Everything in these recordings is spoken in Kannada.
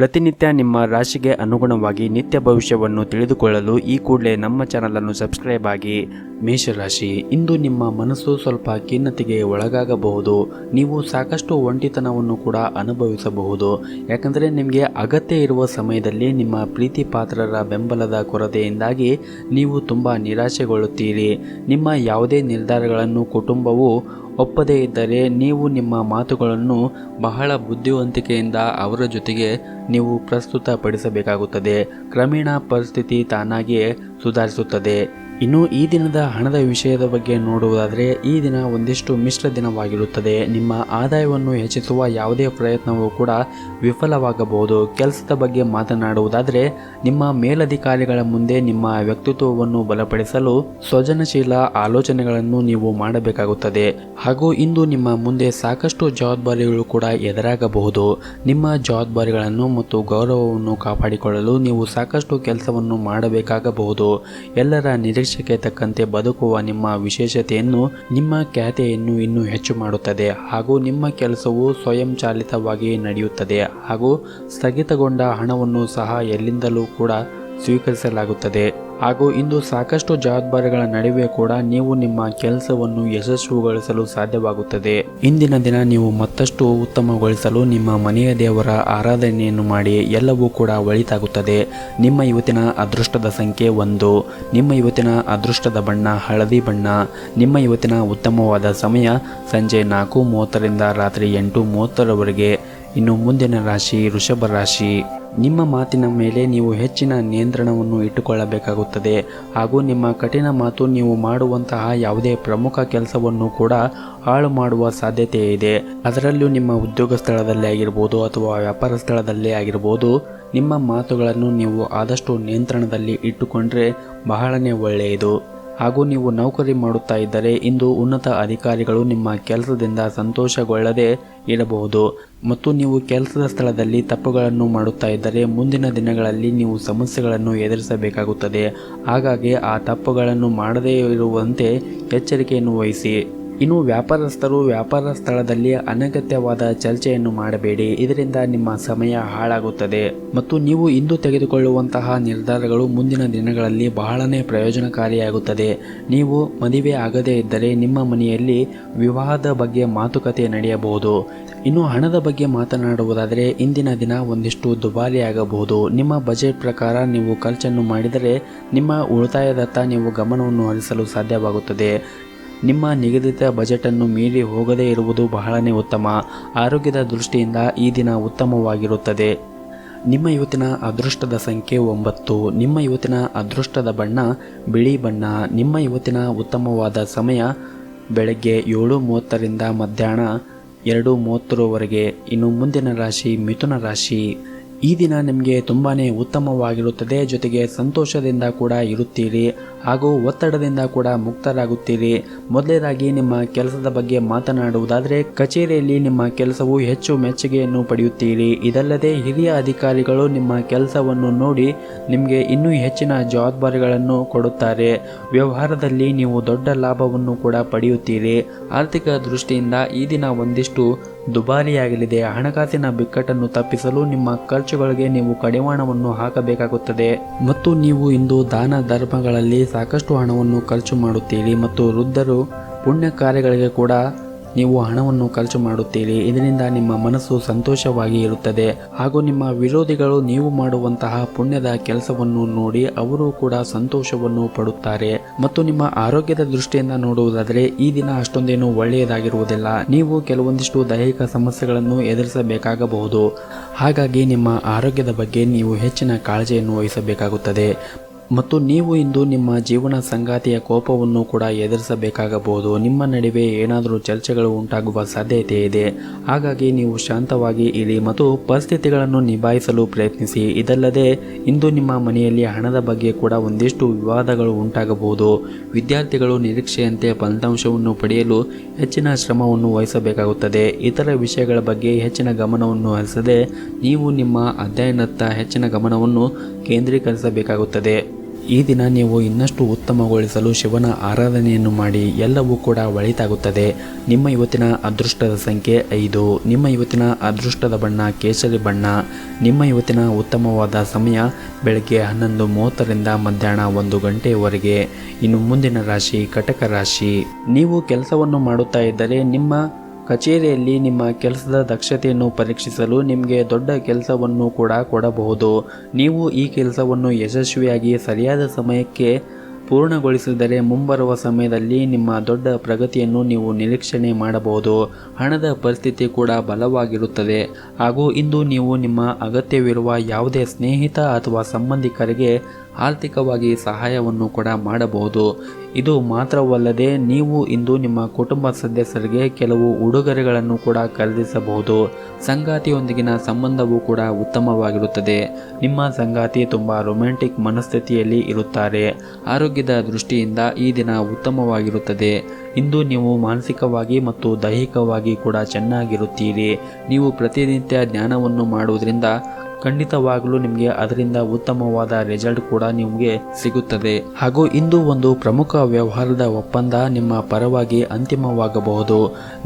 ಪ್ರತಿನಿತ್ಯ ನಿಮ್ಮ ರಾಶಿಗೆ ಅನುಗುಣವಾಗಿ ನಿತ್ಯ ಭವಿಷ್ಯವನ್ನು ತಿಳಿದುಕೊಳ್ಳಲು ಈ ಕೂಡಲೇ ನಮ್ಮ ಚಾನಲನ್ನು ಸಬ್ಸ್ಕ್ರೈಬ್ ಆಗಿ. ಮೇಷರಾಶಿ, ಇಂದು ನಿಮ್ಮ ಮನಸ್ಸು ಸ್ವಲ್ಪ ಖಿನ್ನತೆಗೆ ಒಳಗಾಗಬಹುದು. ನೀವು ಸಾಕಷ್ಟು ಒಂಟಿತನವನ್ನು ಕೂಡ ಅನುಭವಿಸಬಹುದು. ಯಾಕಂದರೆ ನಿಮಗೆ ಅಗತ್ಯ ಇರುವ ಸಮಯದಲ್ಲಿ ನಿಮ್ಮ ಪ್ರೀತಿ ಪಾತ್ರರ ಬೆಂಬಲದ ಕೊರತೆಯಿಂದಾಗಿ ನೀವು ತುಂಬ ನಿರಾಶೆಗೊಳ್ಳುತ್ತೀರಿ. ನಿಮ್ಮ ಯಾವುದೇ ನಿರ್ಧಾರಗಳನ್ನು ಕುಟುಂಬವು ಒಪ್ಪದೇ ಇದ್ದರೆ ನೀವು ನಿಮ್ಮ ಮಾತುಗಳನ್ನು ಬಹಳ ಬುದ್ಧಿವಂತಿಕೆಯಿಂದ ಅವರ ಜೊತೆಗೆ ನೀವು ಪ್ರಸ್ತುತಪಡಿಸಬೇಕಾಗುತ್ತದೆ. ಕ್ರಮೇಣ ಪರಿಸ್ಥಿತಿ ತಾನಾಗಿಯೇ ಸುಧಾರಿಸುತ್ತದೆ. ಇನ್ನು ಈ ದಿನದ ಹಣದ ವಿಷಯದ ಬಗ್ಗೆ ನೋಡುವುದಾದರೆ ಈ ದಿನ ಒಂದಿಷ್ಟು ಮಿಶ್ರ ದಿನವಾಗಿರುತ್ತದೆ. ನಿಮ್ಮ ಆದಾಯವನ್ನು ಹೆಚ್ಚಿಸುವ ಯಾವುದೇ ಪ್ರಯತ್ನವೂ ಕೂಡ ವಿಫಲವಾಗಬಹುದು. ಕೆಲಸದ ಬಗ್ಗೆ ಮಾತನಾಡುವುದಾದರೆ ನಿಮ್ಮ ಮೇಲಧಿಕಾರಿಗಳ ಮುಂದೆ ನಿಮ್ಮ ವ್ಯಕ್ತಿತ್ವವನ್ನು ಬಲಪಡಿಸಲು ಸೃಜನಶೀಲ ಆಲೋಚನೆಗಳನ್ನು ನೀವು ಮಾಡಬೇಕಾಗುತ್ತದೆ. ಹಾಗೂ ಇಂದು ನಿಮ್ಮ ಮುಂದೆ ಸಾಕಷ್ಟು ಜವಾಬ್ದಾರಿಗಳು ಕೂಡ ಎದುರಾಗಬಹುದು. ನಿಮ್ಮ ಜವಾಬ್ದಾರಿಗಳನ್ನು ಮತ್ತು ಗೌರವವನ್ನು ಕಾಪಾಡಿಕೊಳ್ಳಲು ನೀವು ಸಾಕಷ್ಟು ಕೆಲಸವನ್ನು ಮಾಡಬೇಕಾಗಬಹುದು. ಎಲ್ಲರ ನಿರೀಕ್ಷೆಗೆ ತಕ್ಕಂತೆ ಬದುಕುವ ನಿಮ್ಮ ವಿಶೇಷತೆಯನ್ನು ನಿಮ್ಮ ಖ್ಯಾತಿಯನ್ನು ಇನ್ನೂ ಹೆಚ್ಚು ಮಾಡುತ್ತದೆ. ಹಾಗೂ ನಿಮ್ಮ ಕೆಲಸವು ಸ್ವಯಂಚಾಲಿತವಾಗಿ ನಡೆಯುತ್ತದೆ. ಹಾಗೂ ಸ್ಥಗಿತಗೊಂಡ ಹಣವನ್ನು ಸಹ ಎಲ್ಲಿಂದಲೂ ಕೂಡ ಸ್ವೀಕರಿಸಲಾಗುತ್ತದೆ. ಹಾಗೂ ಇಂದು ಸಾಕಷ್ಟು ಜವಾಬ್ದಾರಿಗಳ ನಡುವೆ ಕೂಡ ನೀವು ನಿಮ್ಮ ಕೆಲಸವನ್ನು ಯಶಸ್ವಿಗೊಳಿಸಲು ಸಾಧ್ಯವಾಗುತ್ತದೆ. ಇಂದಿನ ದಿನ ನೀವು ಮತ್ತಷ್ಟು ಉತ್ತಮಗೊಳಿಸಲು ನಿಮ್ಮ ಮನೆಯ ದೇವರ ಆರಾಧನೆಯನ್ನು ಮಾಡಿ. ಎಲ್ಲವೂ ಕೂಡ ಒಳಿತಾಗುತ್ತದೆ. ನಿಮ್ಮ ಇವತ್ತಿನ ಅದೃಷ್ಟದ ಸಂಖ್ಯೆ 1. ನಿಮ್ಮ ಇವತ್ತಿನ ಅದೃಷ್ಟದ ಬಣ್ಣ ಹಳದಿ ಬಣ್ಣ. ನಿಮ್ಮ ಇವತ್ತಿನ ಉತ್ತಮವಾದ ಸಮಯ ಸಂಜೆ 4:30ರಿಂದ ರಾತ್ರಿ 8:30ರವರೆಗೆ. ಇನ್ನು ಮುಂದಿನ ರಾಶಿ ವೃಷಭ ರಾಶಿ. ನಿಮ್ಮ ಮಾತಿನ ಮೇಲೆ ನೀವು ಹೆಚ್ಚಿನ ನಿಯಂತ್ರಣವನ್ನು ಇಟ್ಟುಕೊಳ್ಳಬೇಕಾಗುತ್ತದೆ. ಹಾಗೂ ನಿಮ್ಮ ಕಠಿಣ ಮಾತು ನೀವು ಮಾಡುವಂತಹ ಯಾವುದೇ ಪ್ರಮುಖ ಕೆಲಸವನ್ನು ಕೂಡ ಹಾಳು ಮಾಡುವ ಸಾಧ್ಯತೆ ಇದೆ. ಅದರಲ್ಲೂ ನಿಮ್ಮ ಉದ್ಯೋಗ ಸ್ಥಳದಲ್ಲೇ ಆಗಿರ್ಬೋದು ಅಥವಾ ವ್ಯಾಪಾರ ಸ್ಥಳದಲ್ಲೇ ಆಗಿರ್ಬೋದು, ನಿಮ್ಮ ಮಾತುಗಳನ್ನು ನೀವು ಆದಷ್ಟು ನಿಯಂತ್ರಣದಲ್ಲಿ ಇಟ್ಟುಕೊಂಡ್ರೆ ಬಹಳನೇ ಒಳ್ಳೆಯದು. ಹಾಗೂ ನೀವು ನೌಕರಿ ಮಾಡುತ್ತಾ ಇದ್ದರೆ ಇಂದು ಉನ್ನತ ಅಧಿಕಾರಿಗಳು ನಿಮ್ಮ ಕೆಲಸದಿಂದ ಸಂತೋಷಗೊಳ್ಳದೆ ಇರಬಹುದು. ಮತ್ತು ನೀವು ಕೆಲಸದ ಸ್ಥಳದಲ್ಲಿ ತಪ್ಪುಗಳನ್ನು ಮಾಡುತ್ತಾ ಇದ್ದರೆ ಮುಂದಿನ ದಿನಗಳಲ್ಲಿ ನೀವು ಸಮಸ್ಯೆಗಳನ್ನು ಎದುರಿಸಬೇಕಾಗುತ್ತದೆ. ಹಾಗಾಗಿ ಆ ತಪ್ಪುಗಳನ್ನು ಮಾಡದೇ ಇರುವಂತೆ ಎಚ್ಚರಿಕೆಯನ್ನು ವಹಿಸಿ. ಇನ್ನು ವ್ಯಾಪಾರಸ್ಥರು ವ್ಯಾಪಾರ ಸ್ಥಳದಲ್ಲಿ ಅನಗತ್ಯವಾದ ಚರ್ಚೆಯನ್ನು ಮಾಡಬೇಡಿ. ಇದರಿಂದ ನಿಮ್ಮ ಸಮಯ ಹಾಳಾಗುತ್ತದೆ. ಮತ್ತು ನೀವು ಇಂದು ತೆಗೆದುಕೊಳ್ಳುವಂತಹ ನಿರ್ಧಾರಗಳು ಮುಂದಿನ ದಿನಗಳಲ್ಲಿ ಬಹಳನೇ ಪ್ರಯೋಜನಕಾರಿಯಾಗುತ್ತದೆ. ನೀವು ಮದುವೆ ಆಗದೇ ಇದ್ದರೆ ನಿಮ್ಮ ಮನೆಯಲ್ಲಿ ವಿವಾಹದ ಬಗ್ಗೆ ಮಾತುಕತೆ ನಡೆಯಬಹುದು. ಇನ್ನು ಹಣದ ಬಗ್ಗೆ ಮಾತನಾಡುವುದಾದರೆ ಇಂದಿನ ದಿನ ಒಂದಿಷ್ಟು ದುಬಾರಿಯಾಗಬಹುದು. ನಿಮ್ಮ ಬಜೆಟ್ ಪ್ರಕಾರ ನೀವು ಖರ್ಚನ್ನು ಮಾಡಿದರೆ ನಿಮ್ಮ ಉಳಿತಾಯದತ್ತ ನೀವು ಗಮನವನ್ನು ಹರಿಸಲು ಸಾಧ್ಯವಾಗುತ್ತದೆ. ನಿಮ್ಮ ನಿಗದಿತ ಬಜೆಟನ್ನು ಮೀರಿ ಹೋಗದೇ ಇರುವುದು ಬಹಳನೇ ಉತ್ತಮ. ಆರೋಗ್ಯದ ದೃಷ್ಟಿಯಿಂದ ಈ ದಿನ ಉತ್ತಮವಾಗಿರುತ್ತದೆ. ನಿಮ್ಮ ಇವತ್ತಿನ ಅದೃಷ್ಟದ ಸಂಖ್ಯೆ 9. ನಿಮ್ಮ ಇವತ್ತಿನ ಅದೃಷ್ಟದ ಬಣ್ಣ ಬಿಳಿ ಬಣ್ಣ. ನಿಮ್ಮ ಇವತ್ತಿನ ಉತ್ತಮವಾದ ಸಮಯ ಬೆಳಗ್ಗೆ 7:30ರಿಂದ ಮಧ್ಯಾಹ್ನ 2:30ರವರೆಗೆ. ಇನ್ನು ಮುಂದಿನ ರಾಶಿ ಮಿಥುನ ರಾಶಿ. ಈ ದಿನ ನಿಮಗೆ ತುಂಬಾ ಉತ್ತಮವಾಗಿರುತ್ತದೆ. ಜೊತೆಗೆ ಸಂತೋಷದಿಂದ ಕೂಡ ಇರುತ್ತೀರಿ ಹಾಗೂ ಒತ್ತಡದಿಂದ ಕೂಡ ಮುಕ್ತರಾಗುತ್ತೀರಿ. ಮೊದಲನೇದಾಗಿ ನಿಮ್ಮ ಕೆಲಸದ ಬಗ್ಗೆ ಮಾತನಾಡುವುದಾದರೆ ಕಚೇರಿಯಲ್ಲಿ ನಿಮ್ಮ ಕೆಲಸವು ಹೆಚ್ಚು ಮೆಚ್ಚುಗೆಯನ್ನು ಪಡೆಯುತ್ತೀರಿ. ಇದಲ್ಲದೆ ಹಿರಿಯ ಅಧಿಕಾರಿಗಳು ನಿಮ್ಮ ಕೆಲಸವನ್ನು ನೋಡಿ ನಿಮಗೆ ಇನ್ನೂ ಹೆಚ್ಚಿನ ಜವಾಬ್ದಾರಿಗಳನ್ನು ಕೊಡುತ್ತಾರೆ. ವ್ಯವಹಾರದಲ್ಲಿ ನೀವು ದೊಡ್ಡ ಲಾಭವನ್ನು ಕೂಡ ಪಡೆಯುತ್ತೀರಿ. ಆರ್ಥಿಕ ದೃಷ್ಟಿಯಿಂದ ಈ ದಿನ ಒಂದಿಷ್ಟು ದುಬಾರಿಯಾಗಲಿದೆ. ಹಣಕಾಸಿನ ಬಿಕ್ಕಟ್ಟನ್ನು ತಪ್ಪಿಸಲು ನಿಮ್ಮ ಖರ್ಚುಗಳಿಗೆ ನೀವು ಕಡಿವಾಣವನ್ನು ಹಾಕಬೇಕಾಗುತ್ತದೆ. ಮತ್ತು ನೀವು ಇಂದು ದಾನ ಧರ್ಮಗಳಲ್ಲಿ ಸಾಕಷ್ಟು ಹಣವನ್ನು ಖರ್ಚು ಮಾಡುತ್ತೀರಿ. ಮತ್ತು ವೃದ್ಧರು ಪುಣ್ಯ ಕಾರ್ಯಗಳಿಗೆ ಕೂಡ ನೀವು ಹಣವನ್ನು ಖರ್ಚು ಮಾಡುತ್ತೀರಿ. ಇದರಿಂದ ನಿಮ್ಮ ಮನಸ್ಸು ಸಂತೋಷವಾಗಿ ಇರುತ್ತದೆ. ಹಾಗೂ ನಿಮ್ಮ ವಿರೋಧಿಗಳು ನೀವು ಮಾಡುವಂತಹ ಪುಣ್ಯದ ಕೆಲಸವನ್ನು ನೋಡಿ ಅವರು ಕೂಡ ಸಂತೋಷವನ್ನು ಪಡುತ್ತಾರೆ. ಮತ್ತು ನಿಮ್ಮ ಆರೋಗ್ಯದ ದೃಷ್ಟಿಯಿಂದ ನೋಡುವುದಾದರೆ ಈ ದಿನ ಅಷ್ಟೊಂದೇನು ಒಳ್ಳೆಯದಾಗಿರುವುದಿಲ್ಲ. ನೀವು ಕೆಲವೊಂದಿಷ್ಟು ದೈಹಿಕ ಸಮಸ್ಯೆಗಳನ್ನು ಎದುರಿಸಬೇಕಾಗಬಹುದು. ಹಾಗಾಗಿ ನಿಮ್ಮ ಆರೋಗ್ಯದ ಬಗ್ಗೆ ನೀವು ಹೆಚ್ಚಿನ ಕಾಳಜಿಯನ್ನು ವಹಿಸಬೇಕಾಗುತ್ತದೆ. ಮತ್ತು ನೀವು ಇಂದು ನಿಮ್ಮ ಜೀವನ ಸಂಗಾತಿಯ ಕೋಪವನ್ನು ಕೂಡ ಎದುರಿಸಬೇಕಾಗಬಹುದು. ನಿಮ್ಮ ನಡುವೆ ಏನಾದರೂ ಚರ್ಚೆಗಳು ಉಂಟಾಗುವ ಸಾಧ್ಯತೆ ಇದೆ. ಹಾಗಾಗಿ ನೀವು ಶಾಂತವಾಗಿ ಇರಿ ಮತ್ತು ಪರಿಸ್ಥಿತಿಗಳನ್ನು ನಿಭಾಯಿಸಲು ಪ್ರಯತ್ನಿಸಿ. ಇದಲ್ಲದೆ ಇಂದು ನಿಮ್ಮ ಮನೆಯಲ್ಲಿ ಹಣದ ಬಗ್ಗೆ ಕೂಡ ಒಂದಿಷ್ಟು ವಿವಾದಗಳು ಉಂಟಾಗಬಹುದು. ವಿದ್ಯಾರ್ಥಿಗಳು ನಿರೀಕ್ಷೆಯಂತೆ ಫಲಿತಾಂಶವನ್ನು ಪಡೆಯಲು ಹೆಚ್ಚಿನ ಶ್ರಮವನ್ನು ವಹಿಸಬೇಕಾಗುತ್ತದೆ. ಇತರ ವಿಷಯಗಳ ಬಗ್ಗೆ ಹೆಚ್ಚಿನ ಗಮನವನ್ನು ಹರಿಸದೆ ನೀವು ನಿಮ್ಮ ಅಧ್ಯಯನದತ್ತ ಹೆಚ್ಚಿನ ಗಮನವನ್ನು ಕೇಂದ್ರೀಕರಿಸಬೇಕಾಗುತ್ತದೆ. ಈ ದಿನ ನೀವು ಇನ್ನಷ್ಟು ಉತ್ತಮಗೊಳಿಸಲು ಶಿವನ ಆರಾಧನೆಯನ್ನು ಮಾಡಿ ಎಲ್ಲವೂ ಕೂಡ ಒಳಿತಾಗುತ್ತದೆ. ನಿಮ್ಮ ಇವತ್ತಿನ ಅದೃಷ್ಟದ ಸಂಖ್ಯೆ 5. ನಿಮ್ಮ ಇವತ್ತಿನ ಅದೃಷ್ಟದ ಬಣ್ಣ ಕೇಸರಿ ಬಣ್ಣ. ನಿಮ್ಮ ಇವತ್ತಿನ ಉತ್ತಮವಾದ ಸಮಯ ಬೆಳಗ್ಗೆ 11:30ರಿಂದ ಮಧ್ಯಾಹ್ನ 1 ಗಂಟೆಯವರೆಗೆ. ಇನ್ನು ಮುಂದಿನ ರಾಶಿ ಕಟಕ ರಾಶಿ. ನೀವು ಕೆಲಸವನ್ನು ಮಾಡುತ್ತಾ ಇದ್ದರೆ ನಿಮ್ಮ ಕಚೇರಿಯಲ್ಲಿ ನಿಮ್ಮ ಕೆಲಸದ ದಕ್ಷತೆಯನ್ನು ಪರೀಕ್ಷಿಸಲು ನಿಮಗೆ ದೊಡ್ಡ ಕೆಲಸವನ್ನು ಕೂಡ ಕೊಡಬಹುದು. ನೀವು ಈ ಕೆಲಸವನ್ನು ಯಶಸ್ವಿಯಾಗಿ ಸರಿಯಾದ ಸಮಯಕ್ಕೆ ಪೂರ್ಣಗೊಳಿಸಿದರೆ ಮುಂಬರುವ ಸಮಯದಲ್ಲಿ ನಿಮ್ಮ ದೊಡ್ಡ ಪ್ರಗತಿಯನ್ನು ನೀವು ನಿರೀಕ್ಷಣೆ ಮಾಡಬಹುದು. ಹಣದ ಪರಿಸ್ಥಿತಿ ಕೂಡ ಬಲವಾಗಿರುತ್ತದೆ ಹಾಗೂ ಇಂದು ನೀವು ನಿಮ್ಮ ಅಗತ್ಯವಿರುವ ಯಾವುದೇ ಸ್ನೇಹಿತ ಅಥವಾ ಸಂಬಂಧಿಕರಿಗೆ ಆರ್ಥಿಕವಾಗಿ ಸಹಾಯವನ್ನು ಕೂಡ ಮಾಡಬಹುದು. ಇದು ಮಾತ್ರವಲ್ಲದೆ ನೀವು ಇಂದು ನಿಮ್ಮ ಕುಟುಂಬ ಸದಸ್ಯರಿಗೆ ಕೆಲವು ಉಡುಗೊರೆಗಳನ್ನು ಕೂಡ ಖರೀದಿಸಬಹುದು. ಸಂಗಾತಿಯೊಂದಿಗಿನ ಸಂಬಂಧವೂ ಕೂಡ ಉತ್ತಮವಾಗಿರುತ್ತದೆ. ನಿಮ್ಮ ಸಂಗಾತಿ ತುಂಬ ರೊಮ್ಯಾಂಟಿಕ್ ಮನಸ್ಥಿತಿಯಲ್ಲಿ ಇರುತ್ತಾರೆ. ಆರೋಗ್ಯದ ದೃಷ್ಟಿಯಿಂದ ಈ ದಿನ ಉತ್ತಮವಾಗಿರುತ್ತದೆ. ಇಂದು ನೀವು ಮಾನಸಿಕವಾಗಿ ಮತ್ತು ದೈಹಿಕವಾಗಿ ಕೂಡ ಚೆನ್ನಾಗಿರುತ್ತೀರಿ. ನೀವು ಪ್ರತಿನಿತ್ಯ ಧ್ಯಾನವನ್ನು ಮಾಡುವುದರಿಂದ ಖಂಡಿತವಾಗಲೂ ನಿಮಗೆ ಅದರಿಂದ ಉತ್ತಮವಾದ ರಿಸಲ್ಟ್ ಕೂಡ ನಿಮಗೆ ಸಿಗುತ್ತದೆ. ಹಾಗೂ ಇಂದು ಒಂದು ಪ್ರಮುಖ ವ್ಯವಹಾರದ ಒಪ್ಪಂದ ನಿಮ್ಮ ಪರವಾಗಿ ಅಂತಿಮವಾಗಬಹುದು.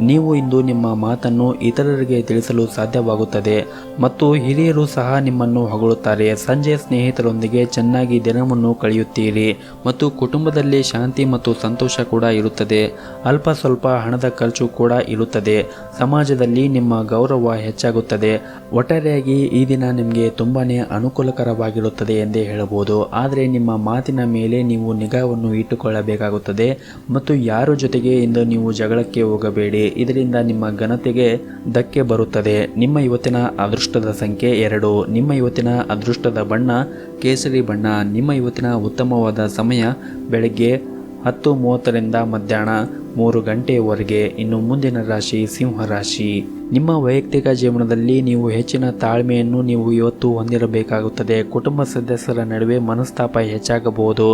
ನೀವು ಇಂದು ನಿಮ್ಮ ಮಾತನ್ನು ಇತರರಿಗೆ ತಿಳಿಸಲು ಸಾಧ್ಯವಾಗುತ್ತದೆ ಮತ್ತು ಹಿರಿಯರು ಸಹ ನಿಮ್ಮನ್ನು ಹೊಗಳುತ್ತಾರೆ. ಸಂಜೆ ಸ್ನೇಹಿತರೊಂದಿಗೆ ಚೆನ್ನಾಗಿ ದಿನವನ್ನು ಕಳೆಯುತ್ತೀರಿ ಮತ್ತು ಕುಟುಂಬದಲ್ಲಿ ಶಾಂತಿ ಮತ್ತು ಸಂತೋಷ ಕೂಡ ಇರುತ್ತದೆ. ಅಲ್ಪ ಸ್ವಲ್ಪ ಹಣದ ಖರ್ಚು ಕೂಡ ಇರುತ್ತದೆ. ಸಮಾಜದಲ್ಲಿ ನಿಮ್ಮ ಗೌರವ ಹೆಚ್ಚಾಗುತ್ತದೆ. ಒಟ್ಟಾರೆಯಾಗಿ ಈ ದಿನ ನಿಮಗೆ ತುಂಬಾನೇ ಅನುಕೂಲಕರವಾಗಿರುತ್ತದೆ ಎಂದೇ ಹೇಳಬಹುದು. ಆದರೆ ನಿಮ್ಮ ಮಾತಿನ ಮೇಲೆ ನೀವು ನಿಗಾವನ್ನು ಇಟ್ಟುಕೊಳ್ಳಬೇಕಾಗುತ್ತದೆ ಮತ್ತು ಯಾರ ಜೊತೆಗೆ ಇಂದು ನೀವು ಜಗಳಕ್ಕೆ ಹೋಗಬೇಡಿ. ಇದರಿಂದ ನಿಮ್ಮ ಘನತೆಗೆ ಧಕ್ಕೆ ಬರುತ್ತದೆ. ನಿಮ್ಮ ಇವತ್ತಿನ ಅದೃಷ್ಟದ ಸಂಖ್ಯೆ 2. ನಿಮ್ಮ ಇವತ್ತಿನ ಅದೃಷ್ಟದ ಬಣ್ಣ ಕೇಸರಿ ಬಣ್ಣ. ನಿಮ್ಮ ಇವತ್ತಿನ ಉತ್ತಮವಾದ ಸಮಯ ಬೆಳಗ್ಗೆ 10:30ರಿಂದ ಮಧ್ಯಾಹ್ನ 3 ಗಂಟೆಯವರೆಗೆ. ಇನ್ನು ಮುಂದಿನ ರಾಶಿ ಸಿಂಹ ರಾಶಿ. ನಿಮ್ಮ ವೈಯಕ್ತಿಕ ಜೀವನದಲ್ಲಿ ನೀವು ಹೆಚ್ಚಿನ ತಾಳ್ಮೆಯನ್ನು ನೀವು ಇವತ್ತು ಹೊಂದಿರಬೇಕಾಗುತ್ತದೆ. ಕುಟುಂಬ ಸದಸ್ಯರ ನಡುವೆ ಮನಸ್ತಾಪ ಹೆಚ್ಚಾಗಬಹುದು.